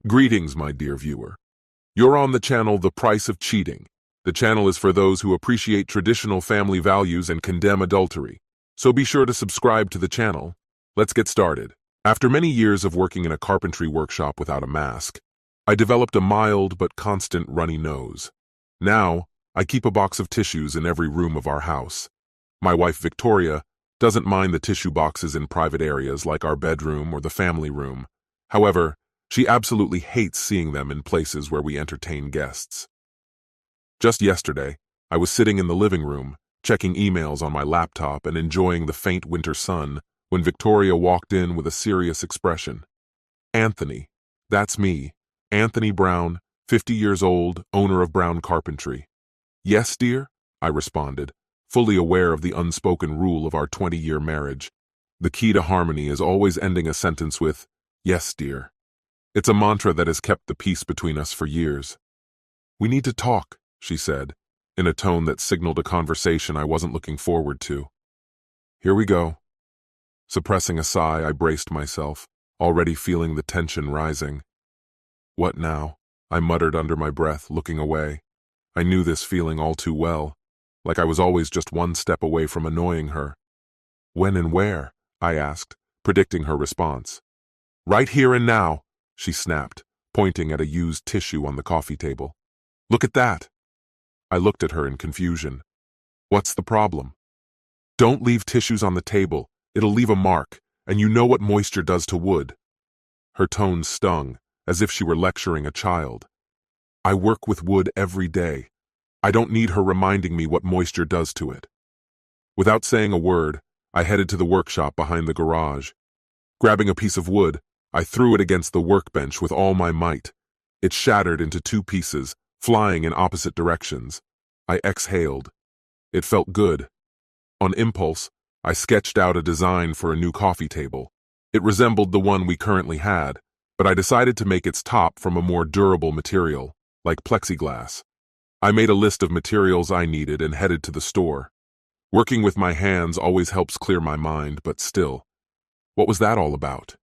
Greetings, my dear viewer. You're on the channel The Price of Cheating. The channel is for those who appreciate traditional family values and condemn adultery. So be sure to subscribe to the channel. Let's get started. After many years of working in a carpentry workshop without a mask, I developed a mild but constant runny nose. Now, I keep a box of tissues in every room of our house. My wife, Victoria, doesn't mind the tissue boxes in private areas like our bedroom or the family room. However, she absolutely hates seeing them in places where we entertain guests. Just yesterday, I was sitting in the living room, checking emails on my laptop and enjoying the faint winter sun, when Victoria walked in with a serious expression. "Anthony, that's me, Anthony Brown, 50 years old, owner of Brown Carpentry." "Yes, dear," I responded, fully aware of the unspoken rule of our 20-year marriage. The key to harmony is always ending a sentence with, "Yes, dear." It's a mantra that has kept the peace between us for years. "We need to talk," she said, in a tone that signaled a conversation I wasn't looking forward to. "Here we go." Suppressing a sigh, I braced myself, already feeling the tension rising. "What now?" I muttered under my breath, looking away. I knew this feeling all too well, like I was always just one step away from annoying her. "When and where?" I asked, predicting her response. "Right here and now," she snapped, pointing at a used tissue on the coffee table. "Look at that." I looked at her in confusion. "What's the problem?" "Don't leave tissues on the table. It'll leave a mark, and you know what moisture does to wood." Her tone stung, as if she were lecturing a child. "I work with wood every day. I don't need her reminding me what moisture does to it." Without saying a word, I headed to the workshop behind the garage. Grabbing a piece of wood, I threw it against the workbench with all my might. It shattered into two pieces, flying in opposite directions. I exhaled. It felt good. On impulse, I sketched out a design for a new coffee table. It resembled the one we currently had, but I decided to make its top from a more durable material, like plexiglass. I made a list of materials I needed and headed to the store. Working with my hands always helps clear my mind, but still, what was that all about?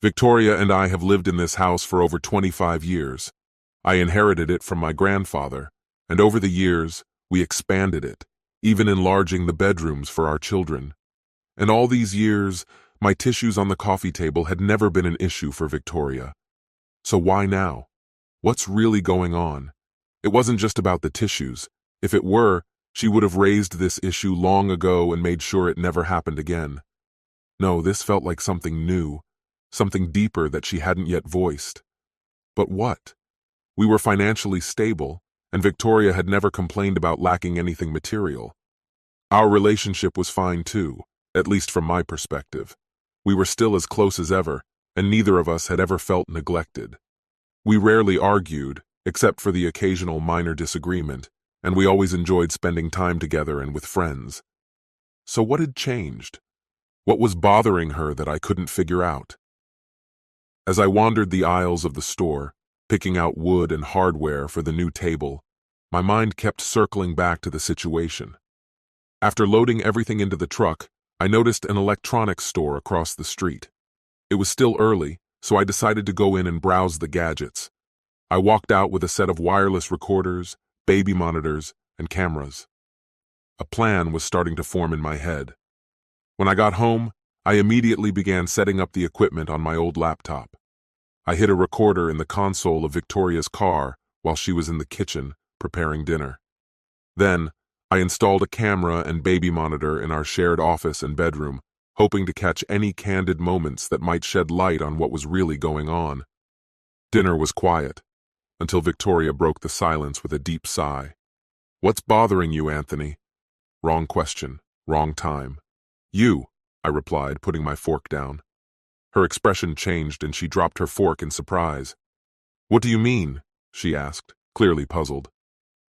Victoria and I have lived in this house for over 25 years. I inherited it from my grandfather, and over the years, we expanded it, even enlarging the bedrooms for our children. And all these years, my tissues on the coffee table had never been an issue for Victoria. So why now? What's really going on? It wasn't just about the tissues. If it were, she would have raised this issue long ago and made sure it never happened again. No, this felt like something new. Something deeper that she hadn't yet voiced. But what? We were financially stable, and Victoria had never complained about lacking anything material. Our relationship was fine too, at least from my perspective. We were still as close as ever, and neither of us had ever felt neglected. We rarely argued, except for the occasional minor disagreement, and we always enjoyed spending time together and with friends. So what had changed? What was bothering her that I couldn't figure out? As I wandered the aisles of the store, picking out wood and hardware for the new table, my mind kept circling back to the situation. After loading everything into the truck, I noticed an electronics store across the street. It was still early, so I decided to go in and browse the gadgets. I walked out with a set of wireless recorders, baby monitors, and cameras. A plan was starting to form in my head. When I got home, I immediately began setting up the equipment on my old laptop. I hid a recorder in the console of Victoria's car while she was in the kitchen preparing dinner. Then, I installed a camera and baby monitor in our shared office and bedroom, hoping to catch any candid moments that might shed light on what was really going on. Dinner was quiet, until Victoria broke the silence with a deep sigh. "What's bothering you, Anthony?" Wrong question, wrong time. "You," I replied, putting my fork down. Her expression changed and she dropped her fork in surprise. "What do you mean?" she asked, clearly puzzled.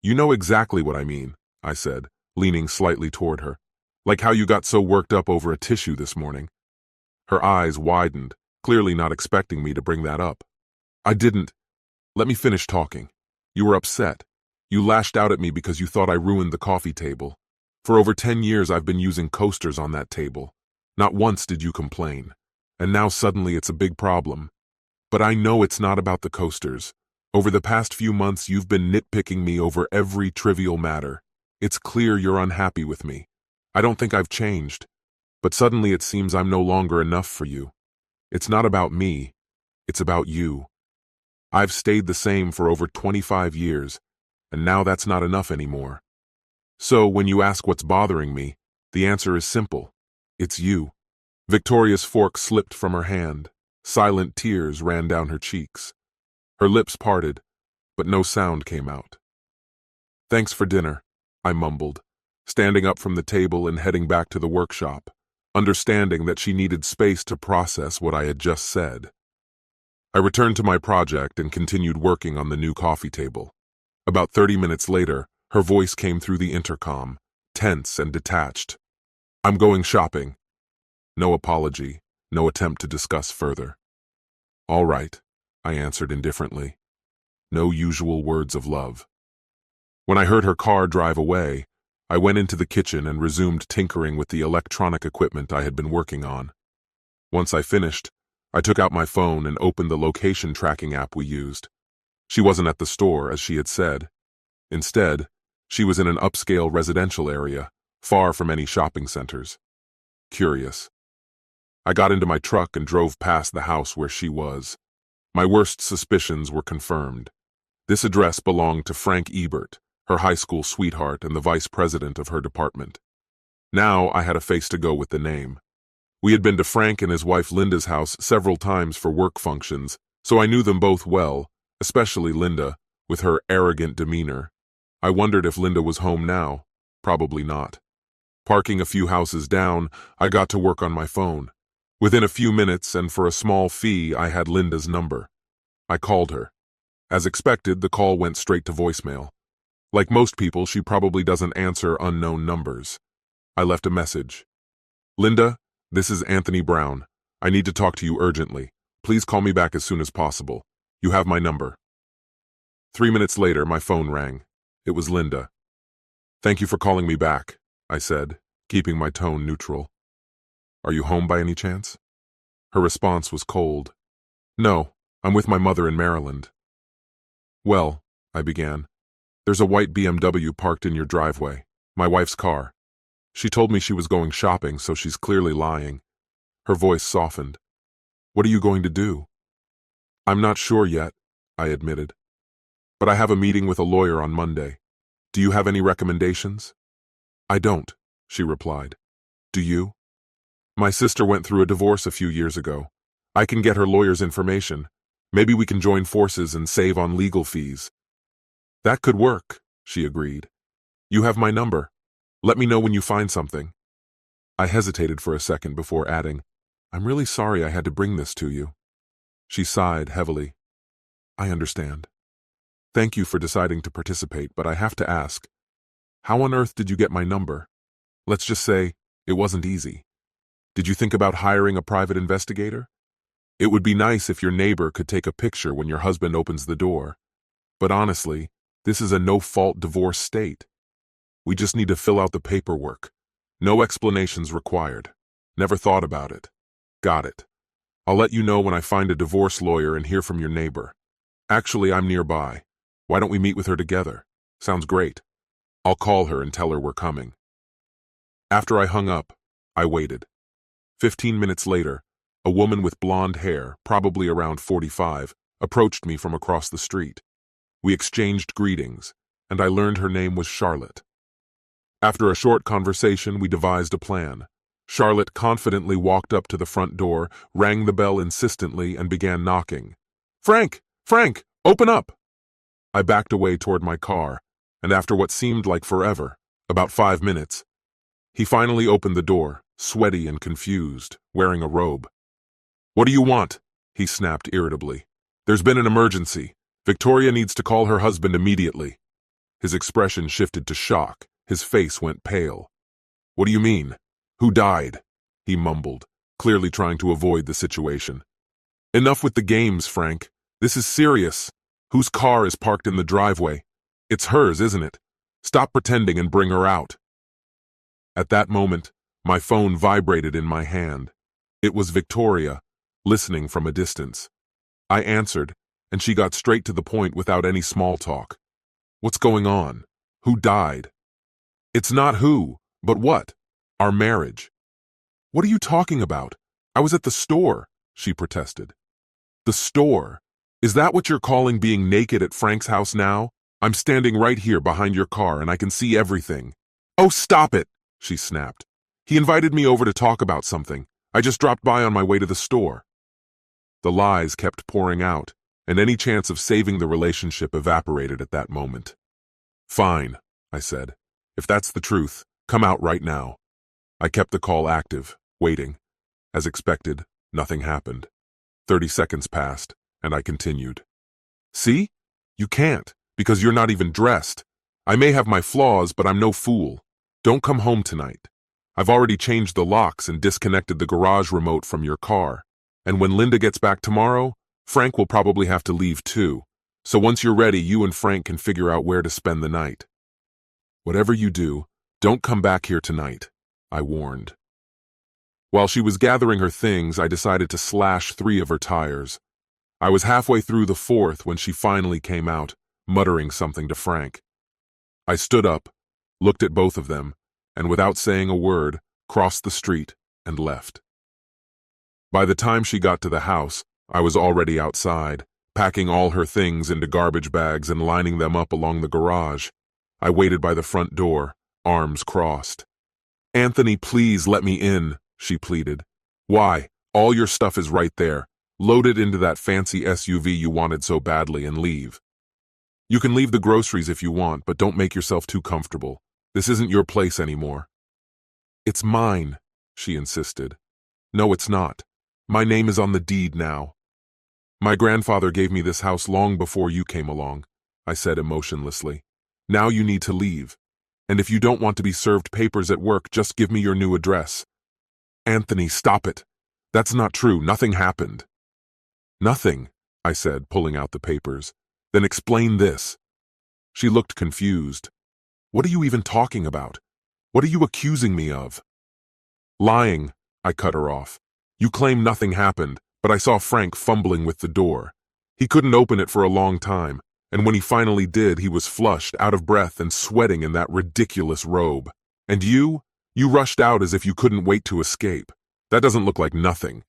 "You know exactly what I mean," I said, leaning slightly toward her. "Like how you got so worked up over a tissue this morning." Her eyes widened, clearly not expecting me to bring that up. "I didn't. Let me finish talking. You were upset. You lashed out at me because you thought I ruined the coffee table. For over 10 years I've been using coasters on that table. Not once did you complain. And now suddenly it's a big problem. But I know it's not about the coasters. Over the past few months, you've been nitpicking me over every trivial matter. It's clear you're unhappy with me. I don't think I've changed. But suddenly it seems I'm no longer enough for you. It's not about me. It's about you. I've stayed the same for over 25 years, and now that's not enough anymore. So when you ask what's bothering me, the answer is simple. It's you. Victoria's fork slipped from her hand. Silent tears ran down her cheeks. Her lips parted, but no sound came out. Thanks for dinner, I mumbled, standing up from the table and heading back to the workshop, understanding that she needed space to process what I had just said. I returned to my project and continued working on the new coffee table. About 30 minutes later, her voice came through the intercom, tense and detached. I'm going shopping. No apology, no attempt to discuss further. All right, I answered indifferently. No usual words of love. When I heard her car drive away, I went into the kitchen and resumed tinkering with the electronic equipment I had been working on. Once I finished, I took out my phone and opened the location tracking app we used. She wasn't at the store, as she had said. Instead, she was in an upscale residential area, far from any shopping centers. Curious. I got into my truck and drove past the house where she was. My worst suspicions were confirmed. This address belonged to Frank Ebert, her high school sweetheart and the vice president of her department. Now I had a face to go with the name. We had been to Frank and his wife Linda's house several times for work functions, so I knew them both well, especially Linda, with her arrogant demeanor. I wondered if Linda was home now. Probably not. Parking a few houses down, I got to work on my phone. Within a few minutes, and for a small fee, I had Linda's number. I called her. As expected, the call went straight to voicemail. Like most people, she probably doesn't answer unknown numbers. I left a message. Linda, this is Anthony Brown. I need to talk to you urgently. Please call me back as soon as possible. You have my number. 3 minutes later, my phone rang. It was Linda. Thank you for calling me back, I said, keeping my tone neutral. Are you home by any chance? Her response was cold. No, I'm with my mother in Maryland. Well, I began, there's a white BMW parked in your driveway, my wife's car. She told me she was going shopping, so she's clearly lying. Her voice softened. What are you going to do? I'm not sure yet, I admitted. But I have a meeting with a lawyer on Monday. Do you have any recommendations? I don't, she replied. Do you? My sister went through a divorce a few years ago. I can get her lawyer's information. Maybe we can join forces and save on legal fees. That could work, she agreed. You have my number. Let me know when you find something. I hesitated for a second before adding, I'm really sorry I had to bring this to you. She sighed heavily. I understand. Thank you for deciding to participate, but I have to ask, how on earth did you get my number? Let's just say it wasn't easy. Did you think about hiring a private investigator? It would be nice if your neighbor could take a picture when your husband opens the door. But honestly, this is a no-fault divorce state. We just need to fill out the paperwork. No explanations required. Never thought about it. Got it. I'll let you know when I find a divorce lawyer and hear from your neighbor. Actually, I'm nearby. Why don't we meet with her together? Sounds great. I'll call her and tell her we're coming. After I hung up, I waited. 15 minutes later, a woman with blonde hair, probably around 45, approached me from across the street. We exchanged greetings, and I learned her name was Charlotte. After a short conversation, we devised a plan. Charlotte confidently walked up to the front door, rang the bell insistently, and began knocking. Frank! Frank! Open up! I backed away toward my car, and after what seemed like forever, about 5 minutes, he finally opened the door, sweaty and confused, wearing a robe. What do you want? He snapped irritably. There's been an emergency. Victoria needs to call her husband immediately. His expression shifted to shock. His face went pale. What do you mean? Who died? He mumbled, clearly trying to avoid the situation. Enough with the games, Frank. This is serious. Whose car is parked in the driveway? It's hers, isn't it? Stop pretending and bring her out. At that moment, my phone vibrated in my hand. It was Victoria, listening from a distance. I answered, and she got straight to the point without any small talk. What's going on? Who died? It's not who, but what? Our marriage. What are you talking about? I was at the store, she protested. The store? Is that what you're calling being naked at Frank's house now? I'm standing right here behind your car and I can see everything. Oh, stop it, she snapped. He invited me over to talk about something. I just dropped by on my way to the store. The lies kept pouring out, and any chance of saving the relationship evaporated at that moment. Fine, I said. If that's the truth, come out right now. I kept the call active, waiting. As expected, nothing happened. 30 seconds passed, and I continued. See? You can't, because you're not even dressed. I may have my flaws, but I'm no fool. Don't come home tonight. I've already changed the locks and disconnected the garage remote from your car. And when Linda gets back tomorrow, Frank will probably have to leave too. So once you're ready, you and Frank can figure out where to spend the night. Whatever you do, don't come back here tonight, I warned. While she was gathering her things, I decided to slash 3 of her tires. I was halfway through the 4th when she finally came out, muttering something to Frank. I stood up, looked at both of them, and without saying a word, crossed the street and left. By the time she got to the house, I was already outside, packing all her things into garbage bags and lining them up along the garage. I waited by the front door, arms crossed. Anthony, please let me in, she pleaded. Why? All your stuff is right there. Load it into that fancy SUV you wanted so badly and leave. You can leave the groceries if you want, but don't make yourself too comfortable. This isn't your place anymore. It's mine, she insisted. No, it's not. My name is on the deed now. My grandfather gave me this house long before you came along, I said emotionlessly. Now you need to leave. And if you don't want to be served papers at work, just give me your new address. Anthony, stop it. That's not true. Nothing happened. Nothing, I said, pulling out the papers. Then explain this. She looked confused. What are you even talking about? What are you accusing me of? Lying, I cut her off. You claim nothing happened, but I saw Frank fumbling with the door. He couldn't open it for a long time, and when he finally did, he was flushed, out of breath, and sweating in that ridiculous robe. And you rushed out as if you couldn't wait to escape. That doesn't look like nothing.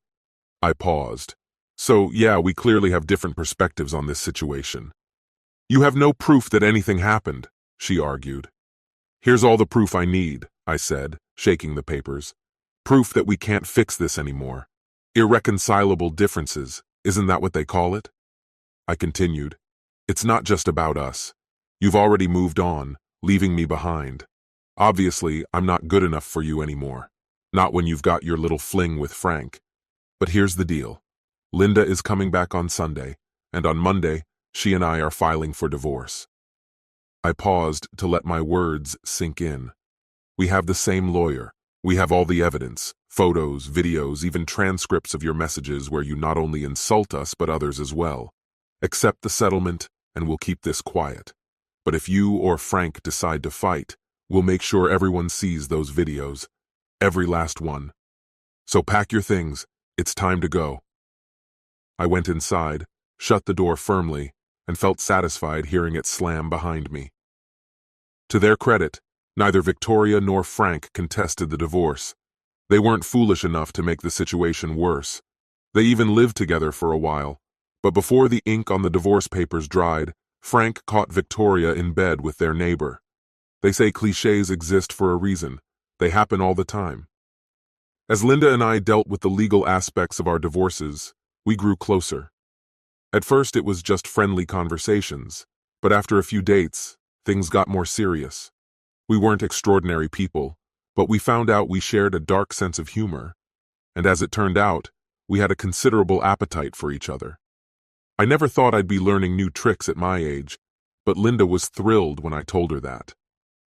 I paused. So, yeah, we clearly have different perspectives on this situation. You have no proof that anything happened, she argued. Here's all the proof I need, I said, shaking the papers. Proof that we can't fix this anymore. Irreconcilable differences, isn't that what they call it? I continued. It's not just about us. You've already moved on, leaving me behind. Obviously, I'm not good enough for you anymore. Not when you've got your little fling with Frank. But here's the deal. Linda is coming back on Sunday, and on Monday, she and I are filing for divorce. I paused to let my words sink in. We have the same lawyer. We have all the evidence, photos, videos, even transcripts of your messages where you not only insult us but others as well. Accept the settlement, and we'll keep this quiet. But if you or Frank decide to fight, we'll make sure everyone sees those videos. Every last one. So pack your things. It's time to go. I went inside, shut the door firmly, and felt satisfied hearing it slam behind me. To their credit, neither Victoria nor Frank contested the divorce. They weren't foolish enough to make the situation worse. They even lived together for a while. But before the ink on the divorce papers dried, Frank caught Victoria in bed with their neighbor. They say clichés exist for a reason. They happen all the time. As Linda and I dealt with the legal aspects of our divorces, we grew closer. At first it was just friendly conversations, but after a few dates, things got more serious. We weren't extraordinary people, but we found out we shared a dark sense of humor, and as it turned out, we had a considerable appetite for each other. I never thought I'd be learning new tricks at my age, but Linda was thrilled when I told her that.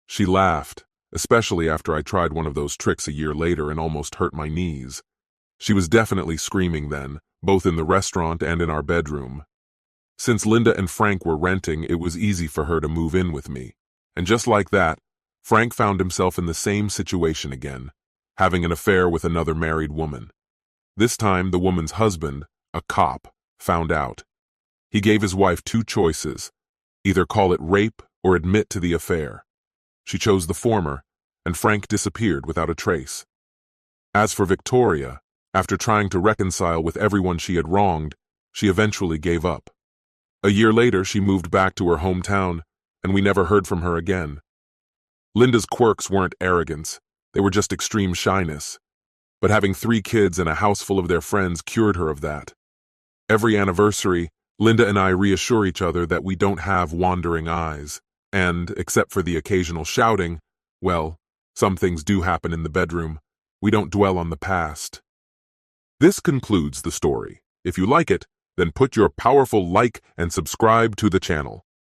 She laughed, especially after I tried one of those tricks a year later and almost hurt my knees. She was definitely screaming then, both in the restaurant and in our bedroom. Since Linda and Frank were renting, it was easy for her to move in with me. And just like that, Frank found himself in the same situation again, having an affair with another married woman. This time, the woman's husband, a cop, found out. He gave his wife two choices: either call it rape or admit to the affair. She chose the former, and Frank disappeared without a trace. As for Victoria, after trying to reconcile with everyone she had wronged, she eventually gave up. A year later, she moved back to her hometown, and we never heard from her again. Linda's quirks weren't arrogance, they were just extreme shyness. But having 3 kids and a house full of their friends cured her of that. Every anniversary, Linda and I reassure each other that we don't have wandering eyes, and, except for the occasional shouting, well, some things do happen in the bedroom. We don't dwell on the past. This concludes the story. If you like it, then put your powerful like and subscribe to the channel.